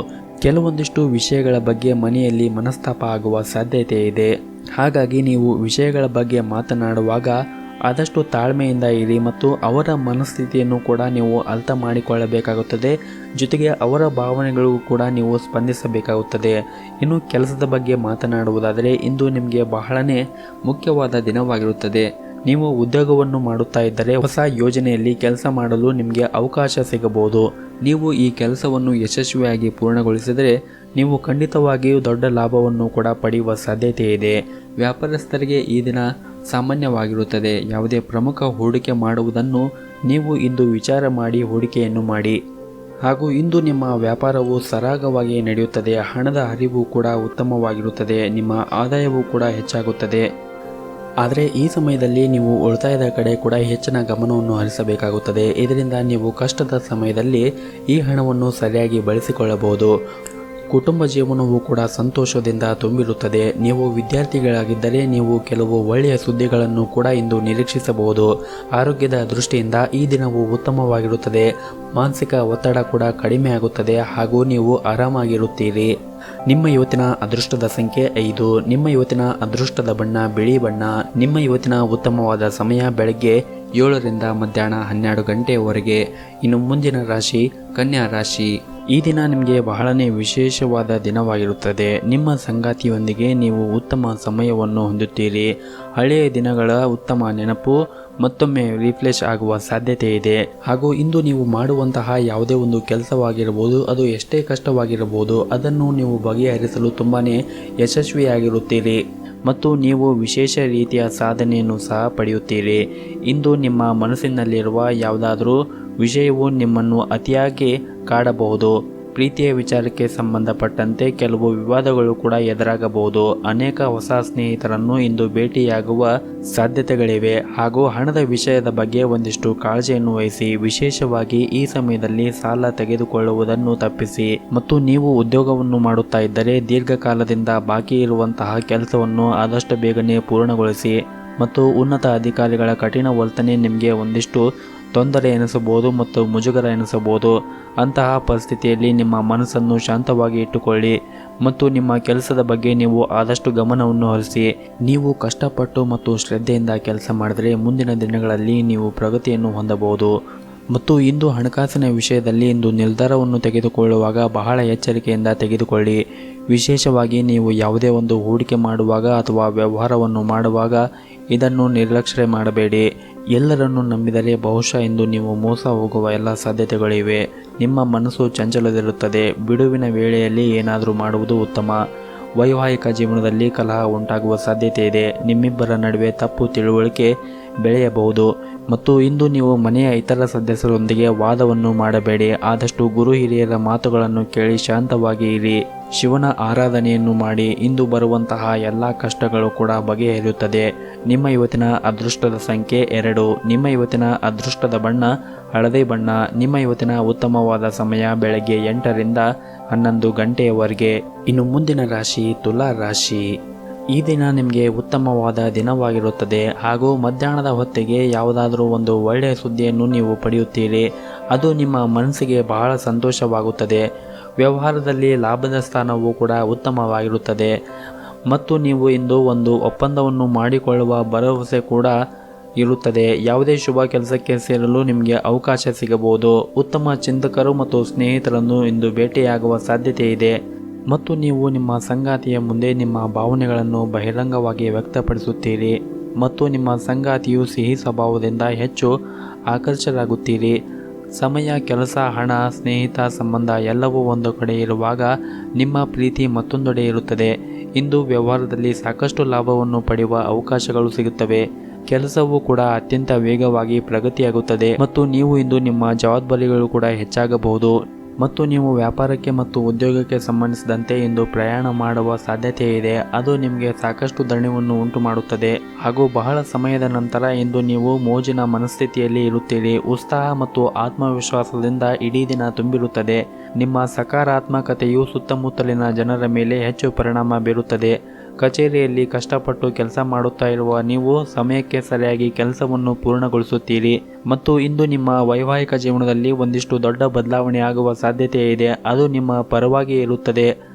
ಕೆಲವೊಂದಿಷ್ಟು ವಿಷಯಗಳ ಬಗ್ಗೆ ಮನೆಯಲ್ಲಿ ಮನಸ್ತಾಪ ಆಗುವ ಸಾಧ್ಯತೆ ಇದೆ. ಹಾಗಾಗಿ ನೀವು ವಿಷಯಗಳ ಬಗ್ಗೆ ಮಾತನಾಡುವಾಗ ಆದಷ್ಟು ತಾಳ್ಮೆಯಿಂದ ಇರಿ ಮತ್ತು ಅವರ ಮನಸ್ಥಿತಿಯನ್ನು ಕೂಡ ನೀವು ಅರ್ಥ ಮಾಡಿಕೊಳ್ಳಬೇಕಾಗುತ್ತದೆ. ಜೊತೆಗೆ ಅವರ ಭಾವನೆಗಳಿಗೂ ಕೂಡ ನೀವು ಸ್ಪಂದಿಸಬೇಕಾಗುತ್ತದೆ. ಇನ್ನು ಕೆಲಸದ ಬಗ್ಗೆ ಮಾತನಾಡುವುದಾದರೆ ಇಂದು ನಿಮಗೆ ಬಹಳನೇ ಮುಖ್ಯವಾದ ದಿನವಾಗಿರುತ್ತದೆ. ನೀವು ಉದ್ಯೋಗವನ್ನು ಮಾಡುತ್ತಾ ಇದ್ದರೆ ಹೊಸ ಯೋಜನೆಯಲ್ಲಿ ಕೆಲಸ ಮಾಡಲು ನಿಮಗೆ ಅವಕಾಶ ಸಿಗಬಹುದು. ನೀವು ಈ ಕೆಲಸವನ್ನು ಯಶಸ್ವಿಯಾಗಿ ಪೂರ್ಣಗೊಳಿಸಿದರೆ ನೀವು ಖಂಡಿತವಾಗಿಯೂ ದೊಡ್ಡ ಲಾಭವನ್ನು ಕೂಡ ಪಡೆಯುವ ಸಾಧ್ಯತೆ ಇದೆ. ವ್ಯಾಪಾರಸ್ಥರಿಗೆ ಈ ದಿನ ಸಾಮಾನ್ಯವಾಗಿರುತ್ತದೆ. ಯಾವುದೇ ಪ್ರಮುಖ ಹೂಡಿಕೆ ಮಾಡುವುದನ್ನು ನೀವು ಇಂದು ವಿಚಾರ ಮಾಡಿ ಹೂಡಿಕೆಯನ್ನು ಮಾಡಿ. ಹಾಗೂ ಇಂದು ನಿಮ್ಮ ವ್ಯಾಪಾರವು ಸರಾಗವಾಗಿ ನಡೆಯುತ್ತದೆ. ಹಣದ ಹರಿವು ಕೂಡ ಉತ್ತಮವಾಗಿರುತ್ತದೆ. ನಿಮ್ಮ ಆದಾಯವೂ ಕೂಡ ಹೆಚ್ಚಾಗುತ್ತದೆ. ಆದರೆ ಈ ಸಮಯದಲ್ಲಿ ನೀವು ಉಳಿತಾಯದ ಕಡೆ ಕೂಡ ಹೆಚ್ಚಿನ ಗಮನವನ್ನು ಹರಿಸಬೇಕಾಗುತ್ತದೆ. ಇದರಿಂದ ನೀವು ಕಷ್ಟದ ಸಮಯದಲ್ಲಿ ಈ ಹಣವನ್ನು ಸರಿಯಾಗಿ ಬಳಸಿಕೊಳ್ಳಬಹುದು. ಕುಟುಂಬ ಜೀವನವೂ ಕೂಡ ಸಂತೋಷದಿಂದ ತುಂಬಿರುತ್ತದೆ. ನೀವು ವಿದ್ಯಾರ್ಥಿಗಳಾಗಿದ್ದರೆ ನೀವು ಕೆಲವು ಒಳ್ಳೆಯ ಸುದ್ದಿಗಳನ್ನು ಕೂಡ ಇಂದು ನಿರೀಕ್ಷಿಸಬಹುದು. ಆರೋಗ್ಯದ ದೃಷ್ಟಿಯಿಂದ ಈ ದಿನವು ಉತ್ತಮವಾಗಿರುತ್ತದೆ. ಮಾನಸಿಕ ಒತ್ತಡ ಕೂಡ ಕಡಿಮೆ ಆಗುತ್ತದೆ ಹಾಗೂ ನೀವು ಆರಾಮಾಗಿರುತ್ತೀರಿ. ನಿಮ್ಮ ಇವತ್ತಿನ ಅದೃಷ್ಟದ ಸಂಖ್ಯೆ 5. ನಿಮ್ಮ ಇವತ್ತಿನ ಅದೃಷ್ಟದ ಬಣ್ಣ ಬಿಳಿ ಬಣ್ಣ. ನಿಮ್ಮ ಇವತ್ತಿನ ಉತ್ತಮವಾದ ಸಮಯ ಬೆಳಗ್ಗೆ 7ರಿಂದ ಮಧ್ಯಾಹ್ನ 12 ಗಂಟೆಯವರೆಗೆ. ಇನ್ನು ಮುಂದಿನ ರಾಶಿ ಕನ್ಯಾ ರಾಶಿ. ಈ ದಿನ ನಿಮಗೆ ಬಹಳನೇ ವಿಶೇಷವಾದ ದಿನವಾಗಿರುತ್ತದೆ. ನಿಮ್ಮ ಸಂಗಾತಿಯೊಂದಿಗೆ ನೀವು ಉತ್ತಮ ಸಮಯವನ್ನು ಹೊಂದುತ್ತೀರಿ. ಹಳೆಯ ದಿನಗಳ ಉತ್ತಮ ನೆನಪು ಮತ್ತೊಮ್ಮೆ ರಿಫ್ರೆಶ್ ಆಗುವ ಸಾಧ್ಯತೆ ಇದೆ. ಹಾಗೂ ಇಂದು ನೀವು ಮಾಡುವಂತಹ ಯಾವುದೇ ಒಂದು ಕೆಲಸವಾಗಿರಬಹುದು, ಅದು ಎಷ್ಟೇ ಕಷ್ಟವಾಗಿರಬಹುದು, ಅದನ್ನು ನೀವು ಬಗೆಹರಿಸಲು ತುಂಬಾನೇ ಯಶಸ್ವಿಯಾಗಿರುತ್ತೀರಿ ಮತ್ತು ನೀವು ವಿಶೇಷ ರೀತಿಯ ಸಾಧನೆಯನ್ನು ಸಹ ಪಡೆಯುತ್ತೀರಿ. ಇಂದು ನಿಮ್ಮ ಮನಸ್ಸಿನಲ್ಲಿರುವ ಯಾವುದಾದರೂ ವಿಷಯವು ನಿಮ್ಮನ್ನು ಅತಿಯಾಗಿ ಕಾಡಬಹುದು. ಪ್ರೀತಿಯ ವಿಚಾರಕ್ಕೆ ಸಂಬಂಧಪಟ್ಟಂತೆ ಕೆಲವು ವಿವಾದಗಳು ಕೂಡ ಎದುರಾಗಬಹುದು. ಅನೇಕ ಹೊಸ ಸ್ನೇಹಿತರನ್ನು ಇಂದು ಭೇಟಿಯಾಗುವ ಸಾಧ್ಯತೆಗಳಿವೆ. ಹಾಗೂ ಹಣದ ವಿಷಯದ ಬಗ್ಗೆ ಒಂದಿಷ್ಟು ಕಾಳಜಿಯನ್ನು ವಹಿಸಿ. ವಿಶೇಷವಾಗಿ ಈ ಸಮಯದಲ್ಲಿ ಸಾಲ ತೆಗೆದುಕೊಳ್ಳುವುದನ್ನು ತಪ್ಪಿಸಿ. ಮತ್ತು ನೀವು ಉದ್ಯೋಗವನ್ನು ಮಾಡುತ್ತಾ ಇದ್ದರೆ ದೀರ್ಘಕಾಲದಿಂದ ಬಾಕಿ ಇರುವಂತಹ ಕೆಲಸವನ್ನು ಆದಷ್ಟು ಬೇಗನೆ ಪೂರ್ಣಗೊಳಿಸಿ. ಮತ್ತು ಉನ್ನತ ಅಧಿಕಾರಿಗಳ ಕಠಿಣ ವರ್ತನೆ ನಿಮಗೆ ಒಂದಿಷ್ಟು ತೊಂದರೆ ಎನಿಸಬಹುದು ಮತ್ತು ಮುಜುಗರ ಎನಿಸಬಹುದು. ಅಂತಹ ಪರಿಸ್ಥಿತಿಯಲ್ಲಿ ನಿಮ್ಮ ಮನಸ್ಸನ್ನು ಶಾಂತವಾಗಿ ಇಟ್ಟುಕೊಳ್ಳಿ ಮತ್ತು ನಿಮ್ಮ ಕೆಲಸದ ಬಗ್ಗೆ ನೀವು ಆದಷ್ಟು ಗಮನವನ್ನು ಹರಿಸಿ. ನೀವು ಕಷ್ಟಪಟ್ಟು ಮತ್ತು ಶ್ರದ್ಧೆಯಿಂದ ಕೆಲಸ ಮಾಡಿದರೆ ಮುಂದಿನ ದಿನಗಳಲ್ಲಿ ನೀವು ಪ್ರಗತಿಯನ್ನು ಹೊಂದಬಹುದು. ಮತ್ತು ಇಂದು ಹಣಕಾಸಿನ ವಿಷಯದಲ್ಲಿ ಇಂದು ನಿರ್ಧಾರವನ್ನು ತೆಗೆದುಕೊಳ್ಳುವಾಗ ಬಹಳ ಎಚ್ಚರಿಕೆಯಿಂದ ತೆಗೆದುಕೊಳ್ಳಿ. ವಿಶೇಷವಾಗಿ ನೀವು ಯಾವುದೇ ಒಂದು ಹೂಡಿಕೆ ಮಾಡುವಾಗ ಅಥವಾ ವ್ಯವಹಾರವನ್ನು ಮಾಡುವಾಗ ಇದನ್ನು ನಿರ್ಲಕ್ಷ್ಯ ಮಾಡಬೇಡಿ. ಎಲ್ಲರನ್ನು ನಂಬಿದರೆ ಬಹುಶಃ ಇಂದು ನೀವು ಮೋಸ ಹೋಗುವ ಎಲ್ಲ ಸಾಧ್ಯತೆಗಳಿವೆ. ನಿಮ್ಮ ಮನಸ್ಸು ಚಂಚಲದಿರುತ್ತದೆ. ಬಿಡುವಿನ ವೇಳೆಯಲ್ಲಿ ಏನಾದರೂ ಮಾಡುವುದು ಉತ್ತಮ. ವೈವಾಹಿಕ ಜೀವನದಲ್ಲಿ ಕಲಹ ಉಂಟಾಗುವ ಸಾಧ್ಯತೆ ಇದೆ. ನಿಮ್ಮಿಬ್ಬರ ನಡುವೆ ತಪ್ಪು ತಿಳುವಳಿಕೆ ಬೆಳೆಯಬಹುದು ಮತ್ತು ಇಂದು ನೀವು ಮನೆಯ ಇತರ ಸದಸ್ಯರೊಂದಿಗೆ ವಾದವನ್ನು ಮಾಡಬೇಡಿ. ಆದಷ್ಟು ಗುರು ಹಿರಿಯರ ಮಾತುಗಳನ್ನು ಕೇಳಿ ಶಾಂತವಾಗಿ ಇರಿ. ಶಿವನ ಆರಾಧನೆಯನ್ನು ಮಾಡಿ. ಇಂದು ಬರುವಂತಹ ಎಲ್ಲ ಕಷ್ಟಗಳು ಕೂಡ ಬಗೆಹರಿಯುತ್ತದೆ. ನಿಮ್ಮ ಇವತ್ತಿನ ಅದೃಷ್ಟದ ಸಂಖ್ಯೆ 2. ನಿಮ್ಮ ಇವತ್ತಿನ ಅದೃಷ್ಟದ ಬಣ್ಣ ಹಳದಿ ಬಣ್ಣ. ನಿಮ್ಮ ಇವತ್ತಿನ ಉತ್ತಮವಾದ ಸಮಯ ಬೆಳಗ್ಗೆ 8 ರಿಂದ 11 ಗಂಟೆಯವರೆಗೆ. ಇನ್ನು ಮುಂದಿನ ರಾಶಿ ತುಲಾ ರಾಶಿ. ಈ ದಿನ ನಿಮಗೆ ಉತ್ತಮವಾದ ದಿನವಾಗಿರುತ್ತದೆ ಹಾಗೂ ಮಧ್ಯಾಹ್ನದ ಹೊತ್ತಿಗೆ ಯಾವುದಾದರೂ ಒಂದು ಒಳ್ಳೆಯ ಸುದ್ದಿಯನ್ನು ನೀವು ಪಡೆಯುತ್ತೀರಿ. ಅದು ನಿಮ್ಮ ಮನಸ್ಸಿಗೆ ಬಹಳ ಸಂತೋಷವಾಗುತ್ತದೆ. ವ್ಯವಹಾರದಲ್ಲಿ ಲಾಭದ ಸ್ಥಾನವೂ ಕೂಡ ಉತ್ತಮವಾಗಿರುತ್ತದೆ ಮತ್ತು ನೀವು ಇಂದು ಒಂದು ಒಪ್ಪಂದವನ್ನು ಮಾಡಿಕೊಳ್ಳುವ ಭರವಸೆ ಕೂಡ ಇರುತ್ತದೆ. ಯಾವುದೇ ಶುಭ ಕೆಲಸಕ್ಕೆ ಸೇರಲು ನಿಮಗೆ ಅವಕಾಶ ಸಿಗಬಹುದು. ಉತ್ತಮ ಚಿಂತಕರು ಮತ್ತು ಸ್ನೇಹಿತರನ್ನು ಇಂದು ಭೇಟಿಯಾಗುವ ಸಾಧ್ಯತೆ ಇದೆ ಮತ್ತು ನೀವು ನಿಮ್ಮ ಸಂಗಾತಿಯ ಮುಂದೆ ನಿಮ್ಮ ಭಾವನೆಗಳನ್ನು ಬಹಿರಂಗವಾಗಿ ವ್ಯಕ್ತಪಡಿಸುತ್ತೀರಿ ಮತ್ತು ನಿಮ್ಮ ಸಂಗಾತಿಯು ಸಿಹಿ ಸ್ವಭಾವದಿಂದ ಹೆಚ್ಚು ಆಕರ್ಷರಾಗುತ್ತೀರಿ. ಸಮಯ, ಕೆಲಸ, ಹಣ, ಸ್ನೇಹಿತ, ಸಂಬಂಧ ಎಲ್ಲವೂ ಒಂದು ಕಡೆ ಇರುವಾಗ ನಿಮ್ಮ ಪ್ರೀತಿ ಮತ್ತೊಂದೆಡೆ ಇರುತ್ತದೆ. ಇಂದು ವ್ಯವಹಾರದಲ್ಲಿ ಸಾಕಷ್ಟು ಲಾಭವನ್ನು ಪಡೆಯುವ ಅವಕಾಶಗಳು ಸಿಗುತ್ತವೆ. ಕೆಲಸವೂ ಕೂಡ ಅತ್ಯಂತ ವೇಗವಾಗಿ ಪ್ರಗತಿಯಾಗುತ್ತದೆ ಮತ್ತು ನೀವು ಇಂದು ನಿಮ್ಮ ಜವಾಬ್ದಾರಿಗಳು ಕೂಡ ಹೆಚ್ಚಾಗಬಹುದು ಮತ್ತು ನೀವು ವ್ಯಾಪಾರಕ್ಕೆ ಮತ್ತು ಉದ್ಯೋಗಕ್ಕೆ ಸಂಬಂಧಿಸಿದಂತೆ ಇಂದು ಪ್ರಯಾಣ ಮಾಡುವ ಸಾಧ್ಯತೆ ಇದೆ. ಅದು ನಿಮಗೆ ಸಾಕಷ್ಟು ದಣಿವನ್ನು ಉಂಟು ಮಾಡುತ್ತದೆ ಹಾಗೂ ಬಹಳ ಸಮಯದ ನಂತರ ಇಂದು ನೀವು ಮೋಜಿನ ಮನಸ್ಥಿತಿಯಲ್ಲಿ ಇರುತ್ತೀರಿ. ಉತ್ಸಾಹ ಮತ್ತು ಆತ್ಮವಿಶ್ವಾಸದಿಂದ ಇಡೀ ದಿನ ತುಂಬಿರುತ್ತದೆ. ನಿಮ್ಮ ಸಕಾರಾತ್ಮಕತೆಯು ಸುತ್ತಮುತ್ತಲಿನ ಜನರ ಮೇಲೆ ಹೆಚ್ಚು ಪರಿಣಾಮ ಬೀರುತ್ತದೆ. ಕಚೇರಿಯಲ್ಲಿ ಕಷ್ಟಪಟ್ಟು ಕೆಲಸ ಮಾಡುತ್ತಾ ಇರುವ ನೀವು ಸಮಯಕ್ಕೆ ಸರಿಯಾಗಿ ಕೆಲಸವನ್ನು ಪೂರ್ಣಗೊಳಿಸುತ್ತೀರಿ ಮತ್ತು ಇಂದು ನಿಮ್ಮ ವೈವಾಹಿಕ ಜೀವನದಲ್ಲಿ ಒಂದಿಷ್ಟು ದೊಡ್ಡ ಬದಲಾವಣೆ ಆಗುವ ಸಾಧ್ಯತೆ ಇದೆ. ಅದು ನಿಮ್ಮ ಪರವಾಗಿ ಇರುತ್ತದೆ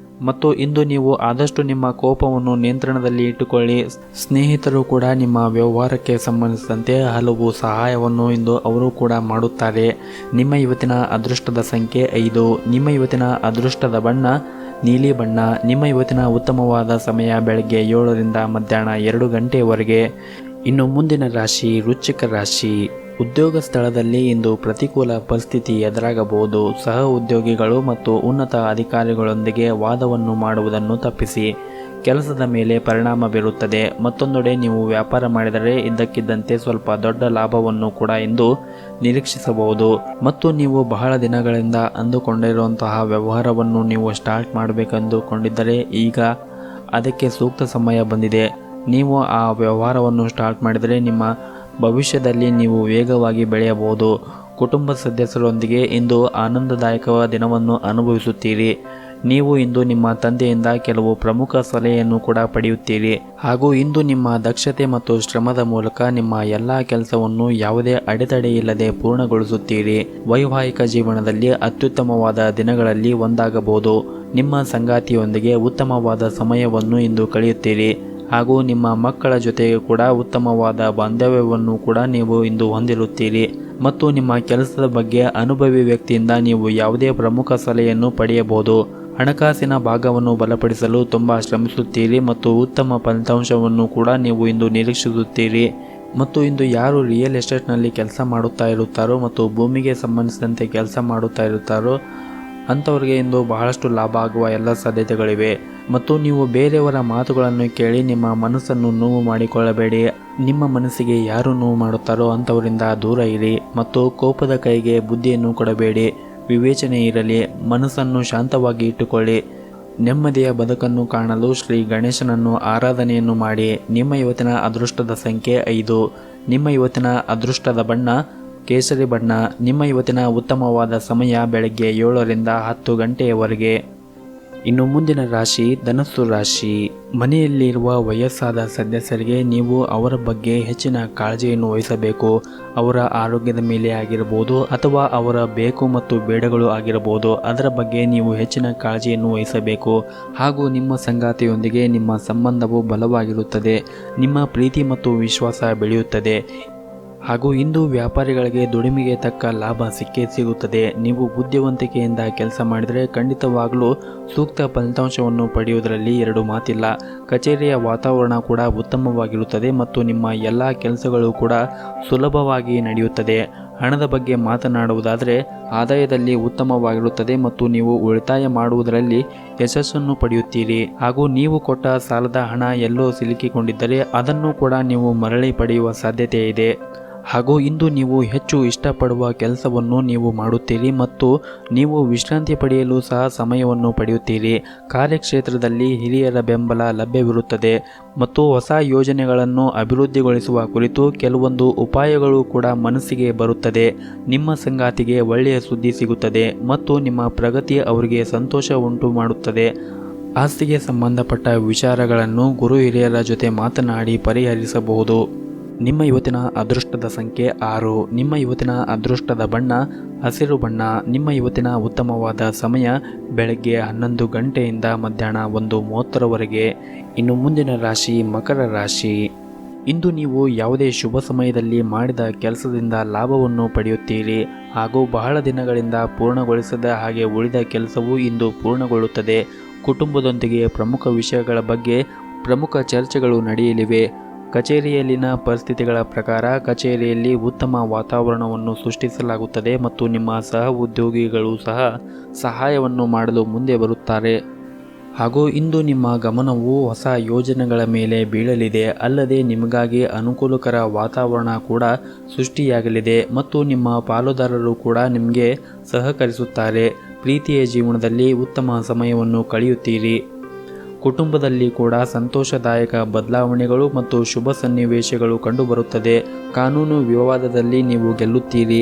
ಮತ್ತು ಇಂದು ನೀವು ಆದಷ್ಟು ನಿಮ್ಮ ಕೋಪವನ್ನು ನಿಯಂತ್ರಣದಲ್ಲಿ ಇಟ್ಟುಕೊಳ್ಳಿ. ಸ್ನೇಹಿತರು ಕೂಡ ನಿಮ್ಮ ವ್ಯವಹಾರಕ್ಕೆ ಸಂಬಂಧಿಸಿದಂತೆ ಹಲವು ಸಹಾಯವನ್ನು ಇಂದು ಅವರು ಕೂಡ ಮಾಡುತ್ತಾರೆ. ನಿಮ್ಮ ಇವತ್ತಿನ ಅದೃಷ್ಟದ ಸಂಖ್ಯೆ 5. ನಿಮ್ಮ ಇವತ್ತಿನ ಅದೃಷ್ಟದ ಬಣ್ಣ ನೀಲಿ ಬಣ್ಣ. ನಿಮ್ಮ ಇವತ್ತಿನ ಉತ್ತಮವಾದ ಸಮಯ ಬೆಳಗ್ಗೆ 7 ರಿಂದ ಮಧ್ಯಾಹ್ನ 2 ಗಂಟೆಯವರೆಗೆ. ಇನ್ನು ಮುಂದಿನ ರಾಶಿ ವೃಶ್ಚಿಕ ರಾಶಿ. ಉದ್ಯೋಗ ಸ್ಥಳದಲ್ಲಿ ಇಂದು ಪ್ರತಿಕೂಲ ಪರಿಸ್ಥಿತಿ ಎದುರಾಗಬಹುದು. ಸಹ ಉದ್ಯೋಗಿಗಳು ಮತ್ತು ಉನ್ನತ ಅಧಿಕಾರಿಗಳೊಂದಿಗೆ ವಾದವನ್ನು ಮಾಡುವುದನ್ನು ತಪ್ಪಿಸಿ. ಕೆಲಸದ ಮೇಲೆ ಪರಿಣಾಮ ಬೀರುತ್ತದೆ. ಮತ್ತೊಂದೆಡೆ ನೀವು ವ್ಯಾಪಾರ ಮಾಡಿದರೆ ಇದ್ದಕ್ಕಿದ್ದಂತೆ ಸ್ವಲ್ಪ ದೊಡ್ಡ ಲಾಭವನ್ನು ಕೂಡ ಇಂದು ನಿರೀಕ್ಷಿಸಬಹುದು ಮತ್ತು ನೀವು ಬಹಳ ದಿನಗಳಿಂದ ಅಂದುಕೊಂಡಿರುವಂತಹ ವ್ಯವಹಾರವನ್ನು ನೀವು ಸ್ಟಾರ್ಟ್ ಮಾಡಬೇಕೆಂದುಕೊಂಡಿದ್ದರೆ ಈಗ ಅದಕ್ಕೆ ಸೂಕ್ತ ಸಮಯ ಬಂದಿದೆ. ನೀವು ಆ ವ್ಯವಹಾರವನ್ನು ಸ್ಟಾರ್ಟ್ ಮಾಡಿದರೆ ನಿಮ್ಮ ಭವಿಷ್ಯದಲ್ಲಿ ನೀವು ವೇಗವಾಗಿ ಬೆಳೆಯಬಹುದು. ಕುಟುಂಬ ಸದಸ್ಯರೊಂದಿಗೆ ಇಂದು ಆನಂದದಾಯಕ ದಿನವನ್ನು ಅನುಭವಿಸುತ್ತೀರಿ. ನೀವು ಇಂದು ನಿಮ್ಮ ತಂದೆಯಿಂದ ಕೆಲವು ಪ್ರಮುಖ ಸಲಹೆಯನ್ನು ಕೂಡ ಪಡೆಯುತ್ತೀರಿ ಹಾಗೂ ಇಂದು ನಿಮ್ಮ ದಕ್ಷತೆ ಮತ್ತು ಶ್ರಮದ ಮೂಲಕ ನಿಮ್ಮ ಎಲ್ಲ ಕೆಲಸವನ್ನು ಯಾವುದೇ ಅಡೆತಡೆ ಇಲ್ಲದೆ ಪೂರ್ಣಗೊಳಿಸುತ್ತೀರಿ. ವೈವಾಹಿಕ ಜೀವನದಲ್ಲಿ ಅತ್ಯುತ್ತಮವಾದ ದಿನಗಳಲ್ಲಿ ಒಂದಾಗಬಹುದು. ನಿಮ್ಮ ಸಂಗಾತಿಯೊಂದಿಗೆ ಉತ್ತಮವಾದ ಸಮಯವನ್ನು ಇಂದು ಕಳೆಯುತ್ತೀರಿ ಹಾಗೂ ನಿಮ್ಮ ಮಕ್ಕಳ ಜೊತೆಗೆ ಕೂಡ ಉತ್ತಮವಾದ ಬಾಂಧವ್ಯವನ್ನು ಕೂಡ ನೀವು ಇಂದು ಹೊಂದಿರುತ್ತೀರಿ ಮತ್ತು ನಿಮ್ಮ ಕೆಲಸದ ಬಗ್ಗೆ ಅನುಭವಿ ವ್ಯಕ್ತಿಯಿಂದ ನೀವು ಯಾವುದೇ ಪ್ರಮುಖ ಸಲಹೆಯನ್ನು ಪಡೆಯಬಹುದು. ಹಣಕಾಸಿನ ಭಾಗವನ್ನು ಬಲಪಡಿಸಲು ತುಂಬ ಶ್ರಮಿಸುತ್ತೀರಿ ಮತ್ತು ಉತ್ತಮ ಫಲಿತಾಂಶವನ್ನು ಕೂಡ ನೀವು ಇಂದು ನಿರೀಕ್ಷಿಸುತ್ತೀರಿ ಮತ್ತು ಇಂದು ಯಾರು ರಿಯಲ್ ಎಸ್ಟೇಟ್ನಲ್ಲಿ ಕೆಲಸ ಮಾಡುತ್ತಾ ಇರುತ್ತಾರೋ ಮತ್ತು ಭೂಮಿಗೆ ಸಂಬಂಧಿಸಿದಂತೆ ಕೆಲಸ ಮಾಡುತ್ತಾ ಇರುತ್ತಾರೋ ಅಂಥವ್ರಿಗೆ ಇಂದು ಬಹಳಷ್ಟು ಲಾಭ ಆಗುವ ಎಲ್ಲ ಸಾಧ್ಯತೆಗಳಿವೆ ಮತ್ತು ನೀವು ಬೇರೆಯವರ ಮಾತುಗಳನ್ನು ಕೇಳಿ ನಿಮ್ಮ ಮನಸ್ಸನ್ನು ನೋವು ಮಾಡಿಕೊಳ್ಳಬೇಡಿ. ನಿಮ್ಮ ಮನಸ್ಸಿಗೆ ಯಾರು ನೋವು ಮಾಡುತ್ತಾರೋ ಅಂಥವರಿಂದ ದೂರ ಇರಿ ಮತ್ತು ಕೋಪದ ಕೈಗೆ ಬುದ್ಧಿಯನ್ನು ಕೊಡಬೇಡಿ. ವಿವೇಚನೆ ಇರಲಿ. ಮನಸ್ಸನ್ನು ಶಾಂತವಾಗಿ ಇಟ್ಟುಕೊಳ್ಳಿ. ನೆಮ್ಮದಿಯ ಬದುಕನ್ನು ಕಾಣಲು ಶ್ರೀ ಗಣೇಶನನ್ನು ಆರಾಧನೆಯನ್ನು ಮಾಡಿ. ನಿಮ್ಮ ಇವತ್ತಿನ ಅದೃಷ್ಟದ ಸಂಖ್ಯೆ 5. ನಿಮ್ಮ ಇವತ್ತಿನ ಅದೃಷ್ಟದ ಬಣ್ಣ ಕೇಸರಿ ಬಣ್ಣ. ನಿಮ್ಮ ಇವತ್ತಿನ ಉತ್ತಮವಾದ ಸಮಯ ಬೆಳಗ್ಗೆ 7 ರಿಂದ 10 ಗಂಟೆಯವರೆಗೆ. ಇನ್ನು ಮುಂದಿನ ರಾಶಿ ಧನಸ್ಸು ರಾಶಿ. ಮನೆಯಲ್ಲಿರುವ ವಯಸ್ಸಾದ ಸದಸ್ಯರಿಗೆ ನೀವು ಅವರ ಬಗ್ಗೆ ಹೆಚ್ಚಿನ ಕಾಳಜಿಯನ್ನು ವಹಿಸಬೇಕು. ಅವರ ಆರೋಗ್ಯದ ಮೇಲೆ ಆಗಿರಬಹುದು ಅಥವಾ ಅವರ ಬೇಕು ಮತ್ತು ಬೇಡಗಳು ಆಗಿರಬಹುದು. ಅದರ ಬಗ್ಗೆ ನೀವು ಹೆಚ್ಚಿನ ಕಾಳಜಿಯನ್ನು ವಹಿಸಬೇಕು ಹಾಗೂ ನಿಮ್ಮ ಸಂಗಾತಿಯೊಂದಿಗೆ ನಿಮ್ಮ ಸಂಬಂಧವು ಬಲವಾಗಿರುತ್ತದೆ. ನಿಮ್ಮ ಪ್ರೀತಿ ಮತ್ತು ವಿಶ್ವಾಸ ಬೆಳೆಯುತ್ತದೆ ಹಾಗೂ ಇಂದು ವ್ಯಾಪಾರಿಗಳಿಗೆ ದುಡಿಮೆಗೆ ತಕ್ಕ ಲಾಭ ಸಿಕ್ಕೇ ಸಿಗುತ್ತದೆ. ನೀವು ಬುದ್ಧಿವಂತಿಕೆಯಿಂದ ಕೆಲಸ ಮಾಡಿದರೆ ಖಂಡಿತವಾಗಲೂ ಸೂಕ್ತ ಫಲಿತಾಂಶವನ್ನು ಪಡೆಯುವುದರಲ್ಲಿ ಎರಡು ಮಾತಿಲ್ಲ. ಕಚೇರಿಯ ವಾತಾವರಣ ಕೂಡ ಉತ್ತಮವಾಗಿರುತ್ತದೆ ಮತ್ತು ನಿಮ್ಮ ಎಲ್ಲ ಕೆಲಸಗಳು ಕೂಡ ಸುಲಭವಾಗಿ ನಡೆಯುತ್ತದೆ. ಹಣದ ಬಗ್ಗೆ ಮಾತನಾಡುವುದಾದರೆ ಆದಾಯದಲ್ಲಿ ಉತ್ತಮವಾಗಿರುತ್ತದೆ ಮತ್ತು ನೀವು ಉಳಿತಾಯ ಮಾಡುವುದರಲ್ಲಿ ಯಶಸ್ಸನ್ನು ಪಡೆಯುತ್ತೀರಿ. ಹಾಗೂ ನೀವು ಕೊಟ್ಟ ಸಾಲದ ಹಣ ಎಲ್ಲೋ ಸಿಲುಕಿಕೊಂಡಿದ್ದರೆ ಅದನ್ನು ಕೂಡ ನೀವು ಮರಳಿ ಪಡೆಯುವ ಸಾಧ್ಯತೆ ಇದೆ. ಹಾಗೂ ಇಂದು ನೀವು ಹೆಚ್ಚು ಇಷ್ಟಪಡುವ ಕೆಲಸವನ್ನು ನೀವು ಮಾಡುತ್ತೀರಿ ಮತ್ತು ನೀವು ವಿಶ್ರಾಂತಿ ಪಡೆಯಲು ಸಹ ಸಮಯವನ್ನು ಪಡೆಯುತ್ತೀರಿ. ಕಾರ್ಯಕ್ಷೇತ್ರದಲ್ಲಿ ಹಿರಿಯರ ಬೆಂಬಲ ಲಭ್ಯವಿರುತ್ತದೆ ಮತ್ತು ಹೊಸ ಯೋಜನೆಗಳನ್ನು ಅಭಿವೃದ್ಧಿಗೊಳಿಸುವ ಕುರಿತು ಕೆಲವೊಂದು ಉಪಾಯಗಳು ಕೂಡ ಮನಸ್ಸಿಗೆ ಬರುತ್ತದೆ. ನಿಮ್ಮ ಸಂಗಾತಿಗೆ ಒಳ್ಳೆಯ ಸುದ್ದಿ ಸಿಗುತ್ತದೆ ಮತ್ತು ನಿಮ್ಮ ಪ್ರಗತಿ ಅವರಿಗೆ ಸಂತೋಷ ಉಂಟು ಮಾಡುತ್ತದೆ. ಆಸ್ತಿಗೆ ಸಂಬಂಧಪಟ್ಟ ವಿಚಾರಗಳನ್ನು ಗುರು ಹಿರಿಯರ ಜೊತೆ ಮಾತನಾಡಿ ಪರಿಹರಿಸಬಹುದು. ನಿಮ್ಮ ಇವತ್ತಿನ ಅದೃಷ್ಟದ ಸಂಖ್ಯೆ 6. ನಿಮ್ಮ ಇವತ್ತಿನ ಅದೃಷ್ಟದ ಬಣ್ಣ ಹಸಿರು ಬಣ್ಣ. ನಿಮ್ಮ ಇವತ್ತಿನ ಉತ್ತಮವಾದ ಸಮಯ ಬೆಳಗ್ಗೆ 11 ಗಂಟೆಯಿಂದ ಮಧ್ಯಾಹ್ನ 1:30 ಇನ್ನು ಮುಂದಿನ ರಾಶಿ ಮಕರ ರಾಶಿ. ಇಂದು ನೀವು ಯಾವುದೇ ಶುಭ ಸಮಯದಲ್ಲಿ ಮಾಡಿದ ಕೆಲಸದಿಂದ ಲಾಭವನ್ನು ಪಡೆಯುತ್ತೀರಿ ಹಾಗೂ ಬಹಳ ದಿನಗಳಿಂದ ಪೂರ್ಣಗೊಳಿಸದ ಹಾಗೆ ಉಳಿದ ಕೆಲಸವು ಇಂದು ಪೂರ್ಣಗೊಳ್ಳುತ್ತದೆ. ಕುಟುಂಬದೊಂದಿಗೆ ಪ್ರಮುಖ ವಿಷಯಗಳ ಬಗ್ಗೆ ಪ್ರಮುಖ ಚರ್ಚೆಗಳು ನಡೆಯಲಿವೆ. ಕಚೇರಿಯಲ್ಲಿನ ಪರಿಸ್ಥಿತಿಗಳ ಪ್ರಕಾರ ಕಚೇರಿಯಲ್ಲಿ ಉತ್ತಮ ವಾತಾವರಣವನ್ನು ಸೃಷ್ಟಿಸಲಾಗುತ್ತದೆ ಮತ್ತು ನಿಮ್ಮ ಸಹ ಉದ್ಯೋಗಿಗಳು ಸಹ ಸಹಾಯವನ್ನು ಮಾಡಲು ಮುಂದೆ ಬರುತ್ತಾರೆ. ಹಾಗೂ ಇಂದು ನಿಮ್ಮ ಗಮನವು ಹೊಸ ಯೋಜನೆಗಳ ಮೇಲೆ ಬೀಳಲಿದೆ. ಅಲ್ಲದೆ ನಿಮಗಾಗಿ ಅನುಕೂಲಕರ ವಾತಾವರಣ ಕೂಡ ಸೃಷ್ಟಿಯಾಗಲಿದೆ ಮತ್ತು ನಿಮ್ಮ ಪಾಲುದಾರರು ಕೂಡ ನಿಮಗೆ ಸಹಕರಿಸುತ್ತಾರೆ. ಪ್ರೀತಿಯ ಜೀವನದಲ್ಲಿ ಉತ್ತಮ ಸಮಯವನ್ನು ಕಳೆಯುತ್ತೀರಿ. ಕುಟುಂಬದಲ್ಲಿ ಕೂಡ ಸಂತೋಷದಾಯಕ ಬದಲಾವಣೆಗಳು ಮತ್ತು ಶುಭ ಸನ್ನಿವೇಶಗಳು ಕಂಡುಬರುತ್ತದೆ. ಕಾನೂನು ವಿವಾದದಲ್ಲಿ ನೀವು ಗೆಲ್ಲುತ್ತೀರಿ.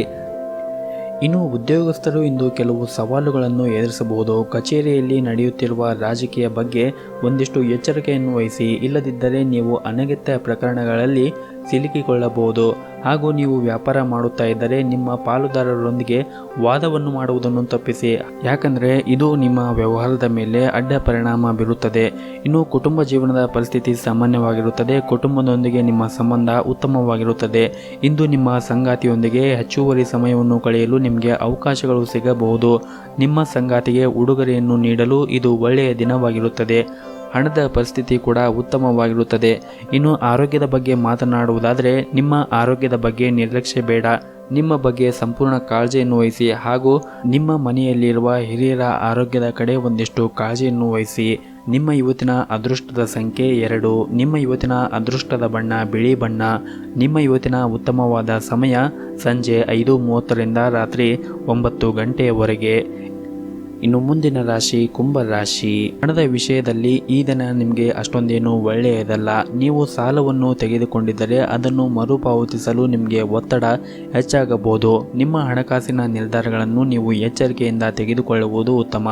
ಇನ್ನು ಉದ್ಯೋಗಸ್ಥರು ಇಂದು ಕೆಲವು ಸವಾಲುಗಳನ್ನು ಎದುರಿಸಬಹುದು. ಕಚೇರಿಯಲ್ಲಿ ನಡೆಯುತ್ತಿರುವ ರಾಜಕೀಯ ಬಗ್ಗೆ ಒಂದಿಷ್ಟು ಎಚ್ಚರಿಕೆಯನ್ನು ವಹಿಸಿ, ಇಲ್ಲದಿದ್ದರೆ ನೀವು ಅನಗತ್ಯ ಪ್ರಕರಣಗಳಲ್ಲಿ ಸಿಲುಕಿಕೊಳ್ಳಬಹುದು. ಹಾಗೂ ನೀವು ವ್ಯಾಪಾರ ಮಾಡುತ್ತಾ ಇದ್ದರೆ ನಿಮ್ಮ ಪಾಲುದಾರರೊಂದಿಗೆ ವಾದವನ್ನು ಮಾಡುವುದನ್ನು ತಪ್ಪಿಸಿ, ಯಾಕಂದರೆ ಇದು ನಿಮ್ಮ ವ್ಯವಹಾರದ ಮೇಲೆ ಅಡ್ಡ ಪರಿಣಾಮ ಬೀರುತ್ತದೆ. ಇನ್ನು ಕುಟುಂಬ ಜೀವನದ ಪರಿಸ್ಥಿತಿ ಸಾಮಾನ್ಯವಾಗಿರುತ್ತದೆ. ಕುಟುಂಬದೊಂದಿಗೆ ನಿಮ್ಮ ಸಂಬಂಧ ಉತ್ತಮವಾಗಿರುತ್ತದೆ. ಇಂದು ನಿಮ್ಮ ಸಂಗಾತಿಯೊಂದಿಗೆ ಹೆಚ್ಚುವರಿ ಸಮಯವನ್ನು ಕಳೆಯಲು ನಿಮಗೆ ಅವಕಾಶಗಳು ಸಿಗಬಹುದು. ನಿಮ್ಮ ಸಂಗಾತಿಗೆ ಉಡುಗೊರೆಯನ್ನು ನೀಡಲು ಇದು ಒಳ್ಳೆಯ ದಿನವಾಗಿರುತ್ತದೆ. ಹಣದ ಪರಿಸ್ಥಿತಿ ಕೂಡ ಉತ್ತಮವಾಗಿರುತ್ತದೆ. ಇನ್ನು ಆರೋಗ್ಯದ ಬಗ್ಗೆ ಮಾತನಾಡುವುದಾದರೆ ನಿಮ್ಮ ಆರೋಗ್ಯದ ಬಗ್ಗೆ ನಿರ್ಲಕ್ಷ್ಯ ಬೇಡ. ನಿಮ್ಮ ಬಗ್ಗೆ ಸಂಪೂರ್ಣ ಕಾಳಜಿಯನ್ನು ವಹಿಸಿ ಹಾಗೂ ನಿಮ್ಮ ಮನೆಯಲ್ಲಿರುವ ಹಿರಿಯರ ಆರೋಗ್ಯದ ಕಡೆ ಒಂದಿಷ್ಟು ಕಾಳಜಿಯನ್ನು ವಹಿಸಿ. ನಿಮ್ಮ ಇವತ್ತಿನ ಅದೃಷ್ಟದ ಸಂಖ್ಯೆ 2. ನಿಮ್ಮ ಇವತ್ತಿನ ಅದೃಷ್ಟದ ಬಣ್ಣ ಬಿಳಿ ಬಣ್ಣ. ನಿಮ್ಮ ಇವತ್ತಿನ ಉತ್ತಮವಾದ ಸಮಯ ಸಂಜೆ 5:30ರಿಂದ ರಾತ್ರಿ 9 ಗಂಟೆಯವರೆಗೆ. ಇನ್ನು ಮುಂದಿನ ರಾಶಿ ಕುಂಭ ರಾಶಿ. ಹಣದ ವಿಷಯದಲ್ಲಿ ಈ ದಿನ ನಿಮಗೆ ಅಷ್ಟೊಂದೇನು ಒಳ್ಳೆಯದಲ್ಲ. ನೀವು ಸಾಲವನ್ನು ತೆಗೆದುಕೊಂಡಿದ್ದರೆ ಅದನ್ನು ಮರುಪಾವತಿಸಲು ನಿಮಗೆ ಒತ್ತಡ ಹೆಚ್ಚಾಗಬಹುದು. ನಿಮ್ಮ ಹಣಕಾಸಿನ ನಿರ್ಧಾರಗಳನ್ನು ನೀವು ಎಚ್ಚರಿಕೆಯಿಂದ ತೆಗೆದುಕೊಳ್ಳುವುದು ಉತ್ತಮ.